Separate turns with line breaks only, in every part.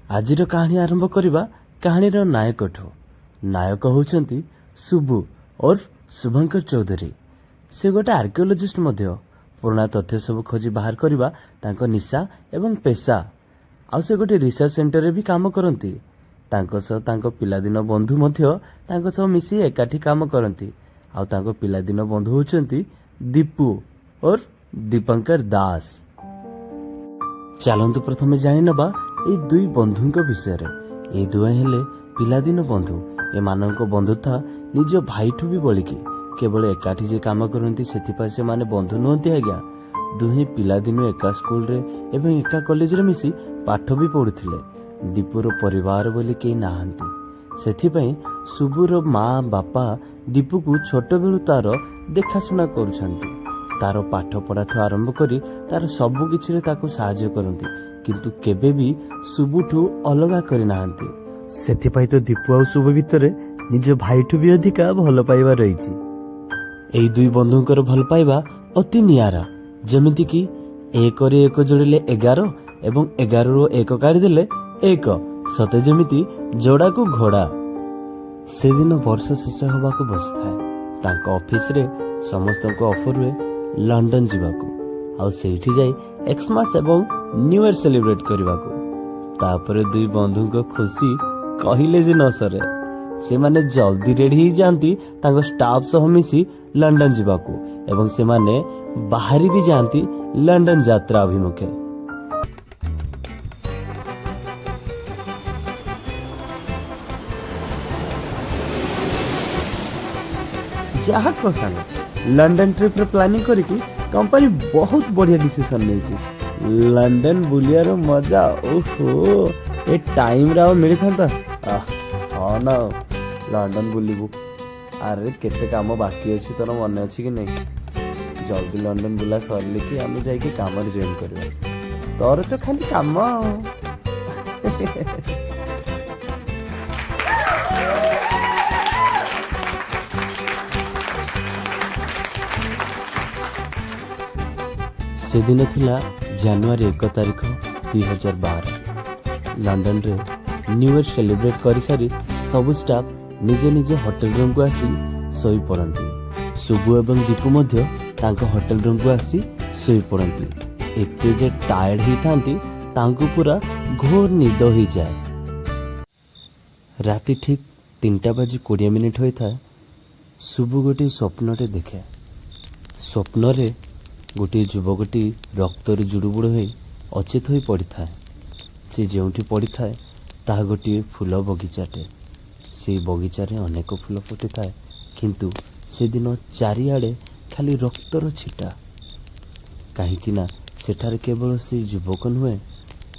आजिर कहानी आरंभ करवा कहानीर नायकठू। नायक होउछंती सुबु और शुभंकर चौधरी। से गोटे आर्कियोलोजिस्ट मध्य। पुराना तथ्य सब खोजी बाहर करवा तांको निशा एवं पेशा। आउ से गोटे रिसर्च सेंटर रे भी काम करती। तांको सह तांको पिलादिन बंधु मध्य तांको सह मिसी एकाठी काम करती। आउ तांको पिलादिन बंधु होउछंती दीपू और दीपंकर दास। चलतु प्रथम जानी नबा ए दुई बंधुଙ୍କ विषय ए दुए हेले पिलादिन बंधु। एमानंको बंधुता निज भाईठू भी बलिकी केवल एकाठी जे काम करती से से माने बंधु नुहति आज्ञा। दुहे पिलादिन एका स्कूल रे एवं एका कॉलेज रे मिसी पाठ भी पढ़ुथिले। दीपुर परिवार बोली केही नाहांती। सेथिपई सुबुर माँ बापा दीपू को छोट बेलू तार देखाशुना करुछंती। तार पाठ पढ़ाठू आरंभ करी तार सबु किछि रे ताको सहाय्य करंती, किंतु केबे भी सुबुठू अलगा करि नाहांती। सेथिपई तो दीपू आ सुबु भितरे निज भाईठू भी अधिका भल पाइबा रहिछि। एई दुई बंधुंकर भल पाइबा अति नियारा। जेमिति कि 1 रे 1 जोड़िले 11 एवं 11 रो 1 काढी देले 1। सते जेमिति जोड़ा को घोड़ा। से दिन वर्ष शेष होबाकू बसिथाए। तांको ऑफिस रे समस्तको ऑफर हुए लंडन जीवाकू। आउ सेठी जाई एक्समास एवं न्यू ईयर सेलिब्रेट करबाकू। तापरे दुई बंधु को खुशी कहिले जे न सरे। से माने जल्दी रेडी ही जानती तांको स्टाफ सह मिसी लंडन जीवाकू एवं से माने बाहरी भी जानती लंडन यात्रा अभिमुखे। जहा को सांग लंडन ट्रिप रे प्लानिंग करिकी कंपनी बहुत बढ़िया डिसीजन नेछि। लंडन बुलियार मजा ओहो ए टाइम रा मिली थांता। हां ना लंडन बुलिबू। अरे केते काम बाकी अछि तोर मन अछि कि नहीं? जल्दी लंडन बुला सरले कि आमे जाई के काम रे जॉइन करबा। तोर तो खाली काम। से दिन थिला जनवरी 1 तारिख 2012। लंडन रे न्यू ईयर सेलिब्रेट करि सारी सब स्टाफ निज निज होटल रूम को आसी सोई पड़ती। सुबु एवं दीपू मध्य तांको होटल रूम को आसी सोई पड़ती। एते जे टायर्ड ही थांती तांको पूरा घोर निद ही जाए। राति ठीक 3:20 होई था। सुबु गोटे स्वप्नटे देखे। स्वप्न रे गोटे युवकटी रक्तर जुड़ुबुड़ हो अचेत हो पड़ी था। से जोठी पड़ी था ताहा गोटे फूल बगीचाटे। से बगीचारे अनेक फूल फुटी था, किंतु से दिन चारिआडे खाली रक्तर छिटा। कहीं ना सेठारे केवल से युवक नुहे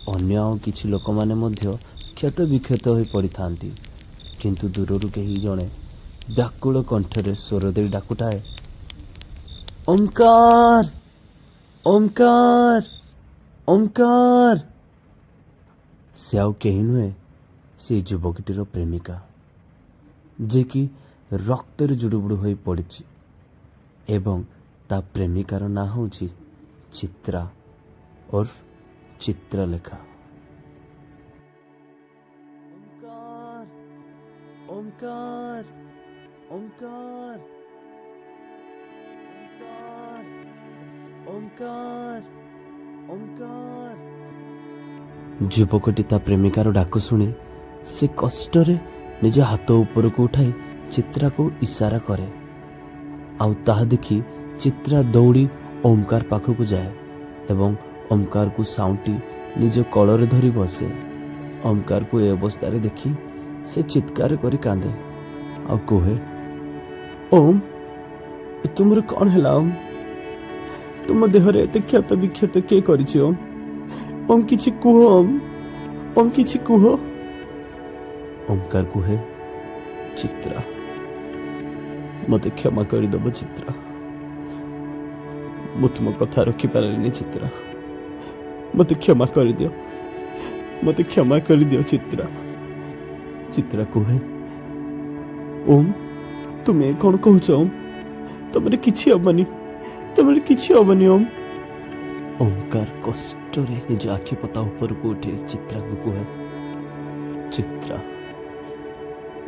अन्य आउ किछि लोक माने मध्य क्षत विक्षत हो पड़ी थांती। किंतु दूररू केही जणे व्याकुल कंठरे स्वर दे डाकुटाए, ओंकार ओंकार ओंकार। से आउ केही नुहे से युवकटीर प्रेमिका, जे कि रक्तर जुड़ुबुड़ हो पड़ी एवं ता प्रेमिकार ना होची चित्रा और चित्रलेखा। ओंकार ओंकार ओंकार ओंकार ओंकार। युवकटी ता प्रेमिकार डाक शुणी से कष्टरे निज हाथ ऊपर को उठाई चित्रा को इशारा करे। आउ ताहा देखी चित्रा दौड़ी ओमकार पाखक जाए एवं ओमकार को साउंटी निज कलरे धरी बसे। ओमकार को ए अवस्था देखी से चित्कार करी कांदे आ कहे, ओम तुमर कौन है? ओम तुम देहरे एते क्षत विक्षत के करिछि? ओम किछि कुह। ओम किछि कुह। ओमकार कहे, चित्रा मते क्षमा कर दब। चित्रा मु तुम कथा रखी पारनी। चित्रा मते क्षमा कर दियो। मते क्षमा कर दियो चित्रा। चित्रा कहे, ओम तुम्हें कौन कहूच? ओम तुमरे किछि हबनी। तुमरे किछि हबनी। ओम ओंकार कष्टरे निज आखि पता ऊपर को उठे चित्रा को कहे, ଚିତ୍ରା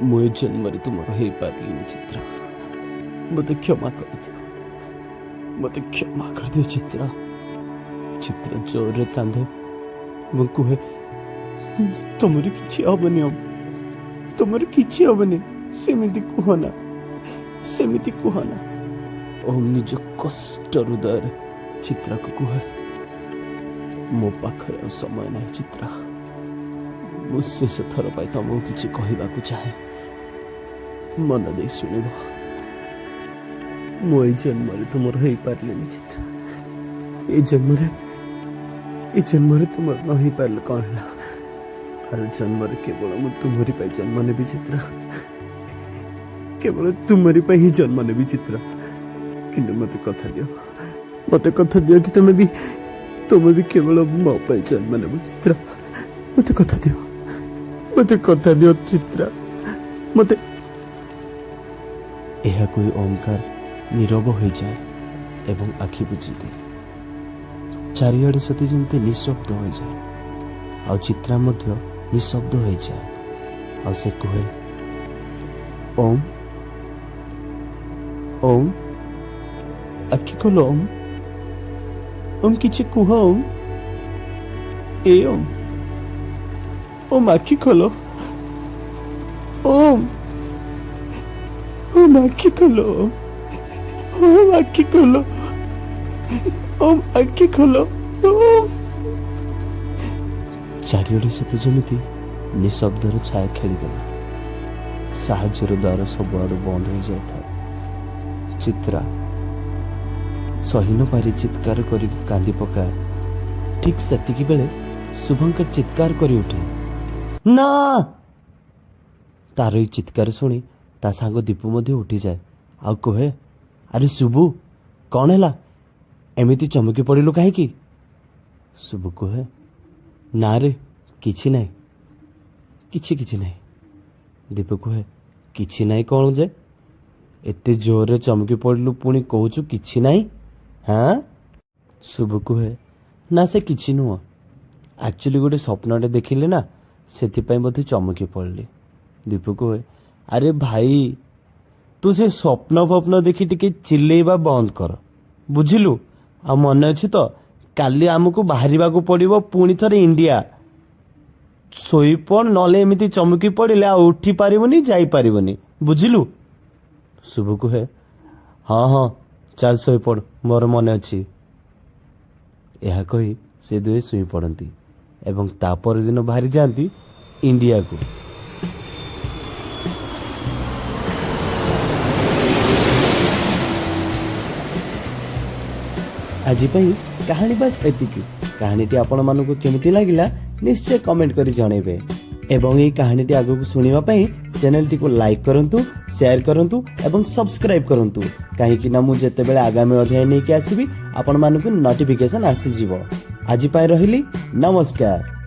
ମୁଁ ଏ ଜନ୍ମରେ ତୁମର ହେଇପାରିଲିନି ଚିତ୍ରା ମୋତେ କ୍ଷମା କରିଦିଅ ମୋତେ କ୍ଷମା କରିଦିଅ ଚିତ୍ରା ଚିତ୍ରା ଜୋରରେ କାନ୍ଦେ ଏବଂ କୁହେ ତମର କିଛି ହବନି ତମର କିଛି ହବନି ସେମିତି କୁହନା ଓମ୍ ନିଜ କଷ୍ଟ ହୃଦୟରେ ଚିତ୍ରାକୁ କୁହେ ମୋ ପାଖରେ ଆଉ ସମୟ ନାହିଁ ଚିତ୍ରା ମୁଁ ଶେଷ ଥର ପାଇଁ ତମକୁ କିଛି କହିବାକୁ ଚାହେଁ ମନ ଦେଇ ଶୁଣିବ ମୁଁ ଏଇ ଜନ୍ମରେ ତୁମର ହେଇପାରିଲିନି ଚିତ୍ରା ଏଇ ଜନ୍ମରେ ତୁମର ନ ହେଇପାରିଲେ କ'ଣ ହେଲା ଆର ଜନ୍ମରେ କେବଳ ମୁଁ ତୁମରି ପାଇଁ ଜନ୍ମ ନେବି ଚିତ୍ରା କେବଳ ତୁମରି ପାଇଁ ହିଁ ଜନ୍ମ ନେବି ଚିତ୍ରା କିନ୍ତୁ ମୋତେ କଥା ଦିଅ କି ତୁମେ ବି କେବଳ ମୋ ପାଇଁ ଜନ୍ମ ନେବ ଚିତ୍ରା ମୋତେ କଥା ଦିଅ ଚିତ୍ରା ମୋତେ ଏହା କହି ଓମକାର ନୀରବ ହୋଇଯାଏ ଏବଂ ଆଖି ବୁଜିଦିଏ ଚାରିଆଡ଼େ ସତେ ଯେମିତି ନିଶବ୍ଦ ହୋଇଯାଏ ଆଉ ଚିତ୍ରା ମଧ୍ୟ ନିଶବ୍ଦ ହୋଇଯାଏ ଆଉ ସେ କୁହେ ଓମ୍ ଆଖି ଖୋଲ ଓମ୍ କିଛି କୁହ ଓମ୍ ଆଖି ଖୋଲ ଓମ୍ ଆଖି ଖୋଲ ଚାରିଆଡ଼େ ସତେ ଯେମିତି ନିଶବ୍ଦର ଛାୟା ଖେଳିଗଲା ସାହାଯ୍ୟର ଦ୍ୱାର ସବୁଆଡୁ ବନ୍ଦ ହୋଇଯାଇଥାଏ ଚିତ୍ରା ସହି ନ ପାରି ଚିତ୍କାର କରିକି କାନ୍ଦି ପକାଏ ଠିକ୍ ସେତିକି ବେଳେ ଶୁଭଙ୍କର ଚିତ୍କାର କରି ଉଠେ ନା ତାର ଏଇ ଚିତ୍କାର ଶୁଣି ତା ସାଙ୍ଗ ଦୀପୁ ମଧ୍ୟ ଉଠିଯାଏ ଆଉ କୁହେ ଆରେ ଶୁଭୁ କ'ଣ ହେଲା ଏମିତି ଚମକି ପଡ଼ିଲୁ କାହିଁକି ଶୁଭୁ କୁହେ ନା ରେ କିଛି ନାହିଁ ଦୀପୁ କୁହେ କିଛି ନାହିଁ କ'ଣ ଯେ ଏତେ ଜୋରରେ ଚମକି ପଡ଼ିଲୁ ପୁଣି କହୁଛୁ କିଛି ନାହିଁ ହଁ ଶୁଭୁ କୁହେ ନା ସେ କିଛି ନୁହଁ ଆକ୍ଚୁଆଲି ଗୋଟେ ସ୍ୱପ୍ନଟେ ଦେଖିଲି ନା ସେଥିପାଇଁ ବୋଧେ ଚମକି ପଡ଼ିଲି ଦୀପୁ କୁହେ ଆରେ ଭାଇ ତୁ ସେ ସ୍ୱପ୍ନ ଦେଖି ଟିକେ ଚିଲେଇବା ବନ୍ଦ କର ବୁଝିଲୁ ଆଉ ମନେ ଅଛି ତ କାଲି ଆମକୁ ବାହାରିବାକୁ ପଡ଼ିବ ପୁଣି ଥରେ ଇଣ୍ଡିଆ ଶୋଇପଡ଼ ନହେଲେ ଏମିତି ଚମକି ପଡ଼ିଲେ ଆଉ ଉଠି ପାରିବୁନି ଯାଇପାରିବୁନି ବୁଝିଲୁ ଶୁଭୁ କୁହେ ହଁ ଚାଲ ଶୋଇପଡ଼ ମୋର ମନେ ଅଛି ଏହା କହି ସେ ଦୁହେଁ ଶୋଇପଡ଼ନ୍ତି ଏବଂ ତା ପରଦିନ ବାହାରି ଯାଆନ୍ତି ଇଣ୍ଡିଆକୁ ଆଜି ପାଇଁ କାହାଣୀ ବାସ୍ ଏତିକି କାହାଣୀଟି ଆପଣମାନଙ୍କୁ କେମିତି ଲାଗିଲା ନିଶ୍ଚୟ କମେଣ୍ଟ କରି ଜଣାଇବେ ଏବଂ ଏହି କାହାଣୀଟି ଆଗକୁ ଶୁଣିବା ପାଇଁ ଚ୍ୟାନେଲଟିକୁ ଲାଇକ୍ କରନ୍ତୁ ସେୟାର କରନ୍ତୁ ଏବଂ ସବସ୍କ୍ରାଇବ୍ କରନ୍ତୁ କାହିଁକି ନା ମୁଁ ଯେତେବେଳେ ଆଗାମୀ ଅଧ୍ୟାୟ ନେଇକି ଆସିବି ଆପଣମାନଙ୍କୁ ନୋଟିଫିକେସନ୍ ଆସିଯିବ ଆଜି ପାଇଁ ରହିଲି ନମସ୍କାର।